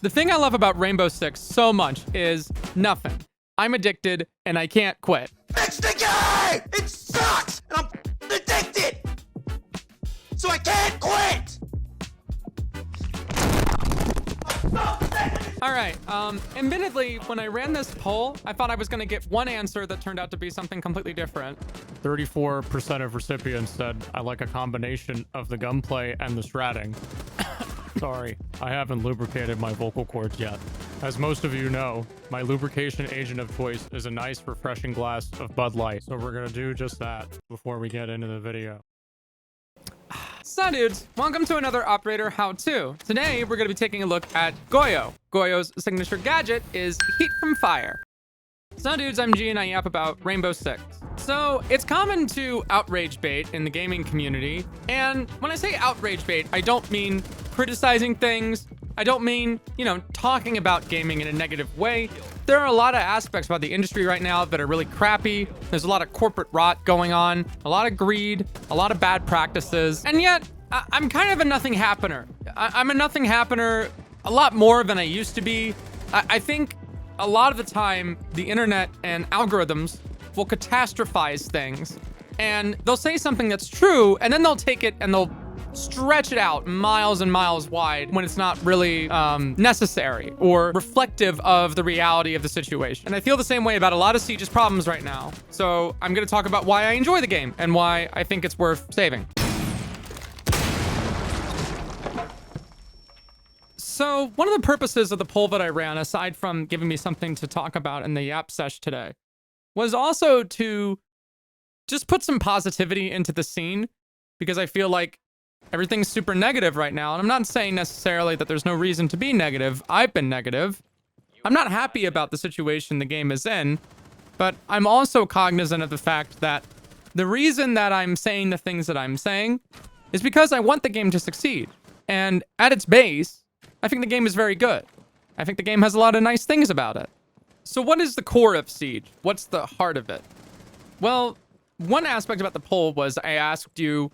The thing I love about Rainbow Six so much is nothing. I'm addicted and I can't quit. It's the game! It sucks! And I'm addicted! So I can't quit! All right, admittedly, when I ran this poll, I thought I was gonna get one answer that turned out to be something completely different. 34% of recipients said, I like a combination of the gunplay and the stratting. Sorry, I haven't lubricated my vocal cords yet. As most of you know, my lubrication agent of choice is a nice, refreshing glass of Bud Light. So we're gonna do just that before we get into the video. So dudes, welcome to another Operator How-To. Today, we're gonna be taking a look at Goyo. Goyo's signature gadget is Heat from Fire. So dudes, I'm G and I yap about Rainbow Six. So it's common to outrage bait in the gaming community. And when I say outrage bait, I don't mean criticizing things. I don't mean, talking about gaming in a negative way. There are a lot of aspects about the industry right now that are really crappy. There's a lot of corporate rot going on, a lot of greed, a lot of bad practices. And yet, I'm kind of a nothing happener. I'm a nothing happener a lot more than I used to be. I think a lot of the time, the internet and algorithms will catastrophize things. And they'll say something that's true, and then they'll take it and they'll stretch it out miles and miles wide when it's not really necessary or reflective of the reality of the situation. And I feel the same way about a lot of Siege's problems right now. So I'm going to talk about why I enjoy the game and why I think it's worth saving. So one of the purposes of the poll that I ran, aside from giving me something to talk about in the Yap Sesh today, was also to just put some positivity into the scene, because I feel like everything's super negative right now. And I'm not saying necessarily that there's no reason to be negative. I've been negative. I'm not happy about the situation the game is in, but I'm also cognizant of the fact that the reason that I'm saying the things that I'm saying is because I want the game to succeed. And at its base, I think the game is very good. I think the game has a lot of nice things about it. So what is the core of Siege? What's the heart of it? Well, one aspect about the poll was I asked you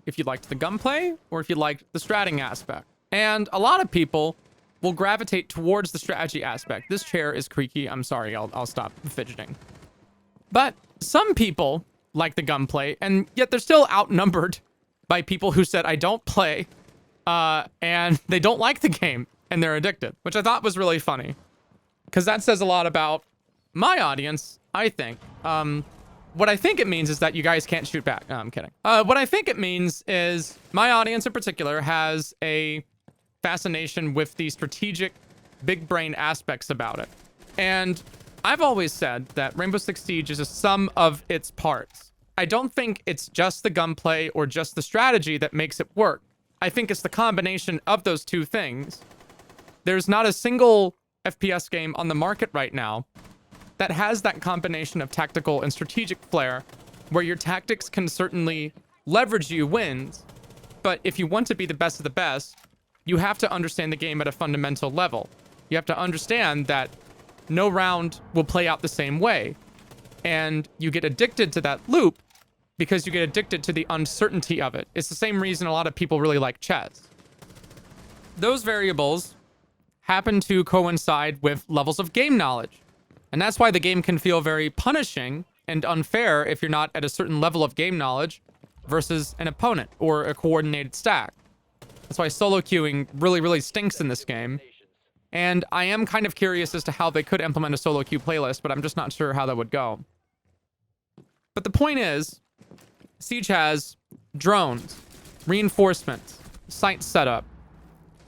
if you liked the gunplay or if you liked the stratting aspect. And a lot of people will gravitate towards the strategy aspect. This chair is creaky. I'm sorry. I'll stop fidgeting. But some people like the gunplay, and yet they're still outnumbered by people who said, I don't play, and they don't like the game, and they're addicted, which I thought was really funny. Because that says a lot about my audience, I think. What I think it means is that you guys can't shoot back. No, I'm kidding. What I think it means is my audience in particular has a fascination with the strategic big brain aspects about it. And I've always said that Rainbow Six Siege is a sum of its parts. I don't think it's just the gunplay or just the strategy that makes it work. I think it's the combination of those two things. There's not a single FPS game on the market right now that has that combination of tactical and strategic flair, where your tactics can certainly leverage you wins, but if you want to be the best of the best, you have to understand the game at a fundamental level. You have to understand that no round will play out the same way, and you get addicted to that loop because you get addicted to the uncertainty of it. It's the same reason a lot of people really like chess. Those variables happen to coincide with levels of game knowledge. And that's why the game can feel very punishing and unfair if you're not at a certain level of game knowledge versus an opponent or a coordinated stack. That's why solo queuing really, really stinks in this game. And I am kind of curious as to how they could implement a solo queue playlist, but I'm just not sure how that would go. But the point is, Siege has drones, reinforcements, site setup,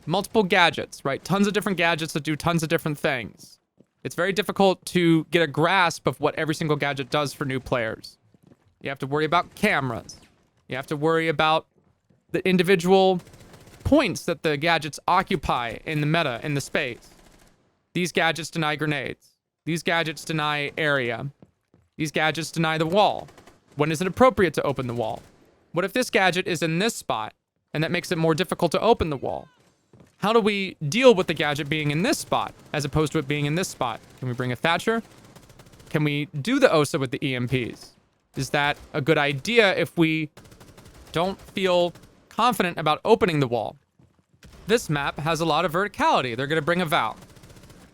multiple gadgets, right? Tons of different gadgets that do tons of different things. It's very difficult to get a grasp of what every single gadget does for new players. You have to worry about cameras. You have to worry about the individual points that the gadgets occupy in the meta, in the space. These gadgets deny grenades. These gadgets deny area. These gadgets deny the wall. When is it appropriate to open the wall? What if this gadget is in this spot, and that makes it more difficult to open the wall? How do we deal with the gadget being in this spot as opposed to it being in this spot? Can we bring a Thatcher? Can we do the OSA with the EMPs? Is that a good idea if we don't feel confident about opening the wall? This map has a lot of verticality. They're going to bring a Val.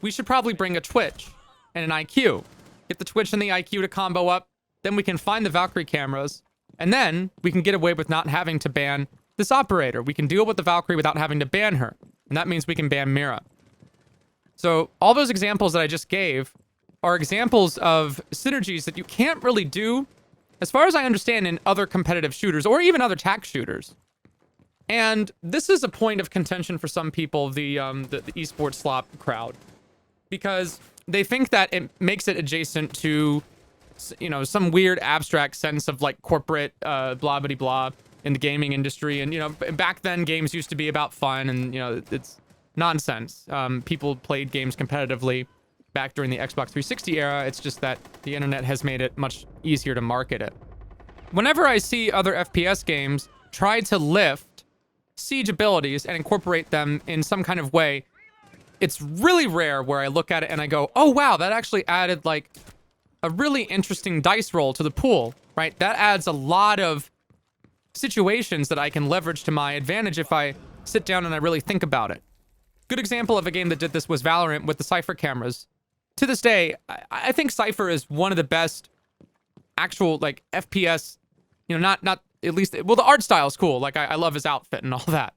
We should probably bring a Twitch and an IQ. Get the Twitch and the IQ to combo up. Then we can find the Valkyrie cameras. And then we can get away with not having to ban this operator. We can deal with the Valkyrie without having to ban her. And that means we can ban Mira. So all those examples that I just gave are examples of synergies that you can't really do, as far as I understand, in other competitive shooters or even other tac shooters. And this is a point of contention for some people, the esports slop crowd, because they think that it makes it adjacent to, you know, some weird abstract sense of like corporate blah blah blah in the gaming industry. And, you know, back then games used to be about fun, and, you know, it's nonsense. People played games competitively back during the Xbox 360 era. It's just that the internet has made it much easier to market it. Whenever I see other FPS games try to lift Siege abilities and incorporate them in some kind of way, it's really rare where I look at it and I go, oh wow, that actually added like a really interesting dice roll to the pool, right? That adds a lot of situations that I can leverage to my advantage if I sit down and I really think about it. Good example of a game that did this was Valorant with the Cypher cameras. To this day, I think Cypher is one of the best actual like FPS, you know, not at least, well, the art style is cool. Like I love his outfit and all that.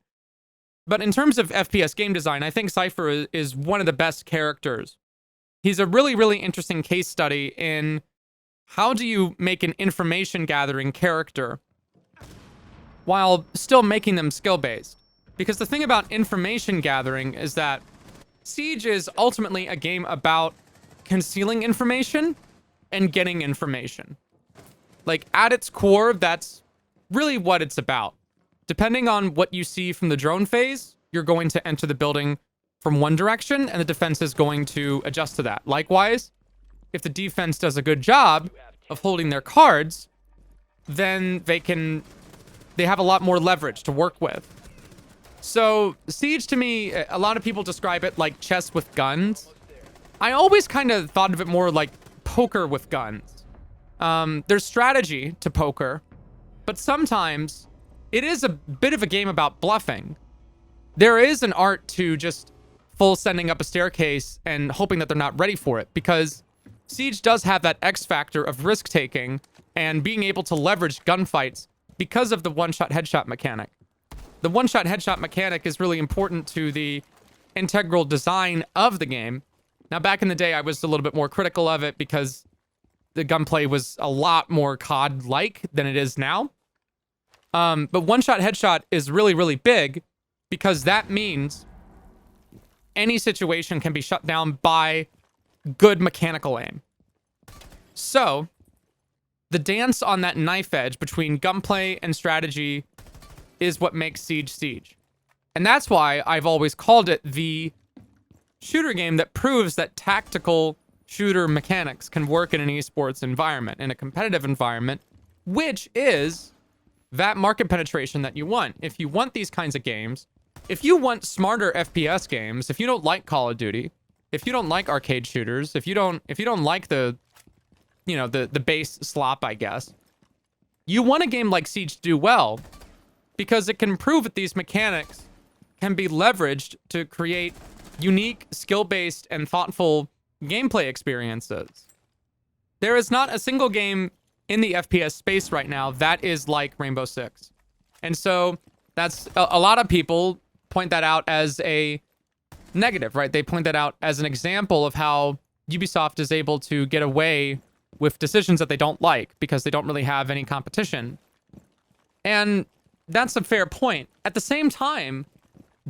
But in terms of FPS game design, I think Cypher is one of the best characters. He's a really, really interesting case study in how do you make an information gathering character while still making them skill-based. Because the thing about information gathering is that Siege is ultimately a game about concealing information and getting information. Like, at its core, that's really what it's about. Depending on what you see from the drone phase, you're going to enter the building from one direction, and the defense is going to adjust to that. Likewise, if the defense does a good job of holding their cards, then they have a lot more leverage to work with. So Siege, to me, a lot of people describe it like chess with guns. I always kind of thought of it more like poker with guns. There's strategy to poker, but sometimes it is a bit of a game about bluffing. There is an art to just full sending up a staircase and hoping that they're not ready for it, because Siege does have that X factor of risk taking and being able to leverage gunfights because of the one-shot headshot mechanic. The one-shot headshot mechanic is really important to the integral design of the game. Now, back in the day, I was a little bit more critical of it because the gunplay was a lot more COD-like than it is now. But one-shot headshot is really, really big because that means any situation can be shut down by good mechanical aim. So, the dance on that knife edge between gunplay and strategy is what makes Siege Siege. And that's why I've always called it the shooter game that proves that tactical shooter mechanics can work in an esports environment, in a competitive environment, which is that market penetration that you want. If you want these kinds of games, if you want smarter FPS games, if you don't like Call of Duty, if you don't like arcade shooters, if you don't like the, you know, the base slop, I guess, you want a game like Siege to do well, because it can prove that these mechanics can be leveraged to create unique, skill-based, and thoughtful gameplay experiences. There is not a single game in the FPS space right now that is like Rainbow Six. And so that's a lot of people point that out as a negative, right? They point that out as an example of how Ubisoft is able to get away with decisions that they don't like because they don't really have any competition. And that's a fair point. At the same time,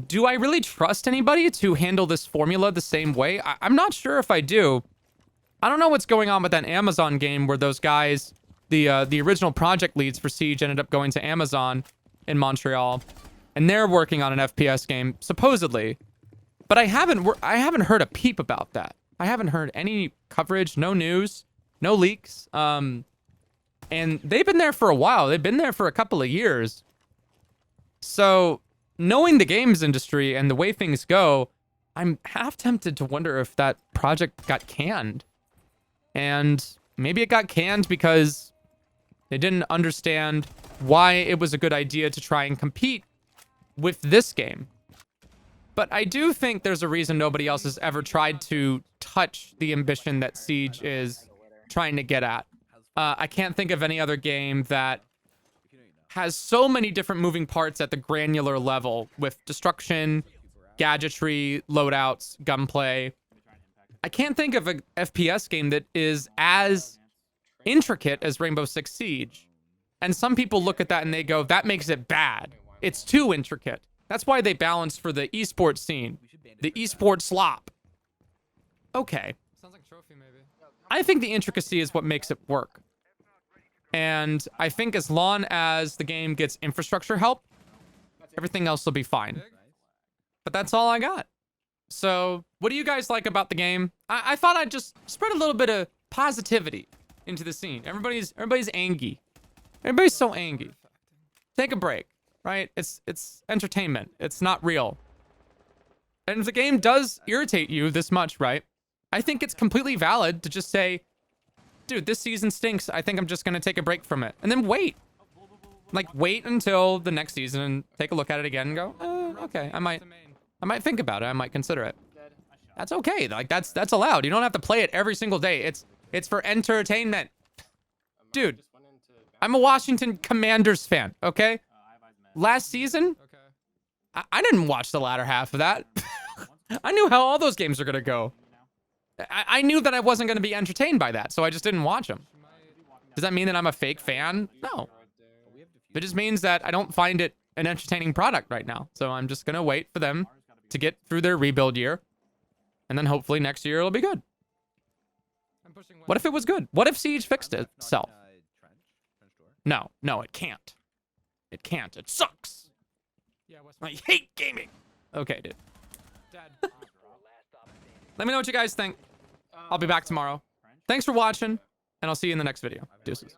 do I really trust anybody to handle this formula the same way? I'm not sure if I do. I don't know what's going on with that Amazon game where those guys, the original project leads for Siege, ended up going to Amazon in Montreal, and they're working on an FPS game supposedly. But I haven't heard a peep about that. I haven't heard any coverage, no news, no leaks. And they've been there for a while. They've been there for a couple of years. So, knowing the games industry and the way things go, I'm half tempted to wonder if that project got canned. And maybe it got canned because they didn't understand why it was a good idea to try and compete with this game. But I do think there's a reason nobody else has ever tried to touch the ambition that Siege is trying to get at. I can't think of any other game that has so many different moving parts at the granular level with destruction, gadgetry, loadouts, gunplay. I can't think of an FPS game that is as intricate as Rainbow Six Siege. And some people look at that and they go, that makes it bad. It's too intricate. That's why they balance for the esports scene, the esports slop. Okay. Sounds like trophy, maybe. I think the intricacy is what makes it work. And I think as long as the game gets infrastructure help, everything else will be fine. But that's all I got. So, what do you guys like about the game? I thought I'd just spread a little bit of positivity into the scene. Everybody's angry. Everybody's so angry. Take a break, right? It's entertainment. It's not real. And if the game does irritate you this much, right? I think it's completely valid to just say, dude, this season stinks. I think I'm just going to take a break from it. And then wait. Like, wait until the next season and take a look at it again and go, okay, I might think about it. I might consider it. That's okay. Like, that's allowed. You don't have to play it every single day. It's for entertainment. Dude, I'm a Washington Commanders fan, okay? Last season, I didn't watch the latter half of that. I knew how all those games are going to go. I knew that I wasn't going to be entertained by that, so I just didn't watch them. Does that mean that I'm a fake fan? No. It just means that I don't find it an entertaining product right now. So I'm just going to wait for them to get through their rebuild year. And then hopefully next year it'll be good. What if it was good? What if Siege fixed itself? No, it can't. It can't. It sucks. I hate gaming. Okay, dude. Let me know what you guys think. I'll be back tomorrow. Thanks for watching, and I'll see you in the next video. Deuces.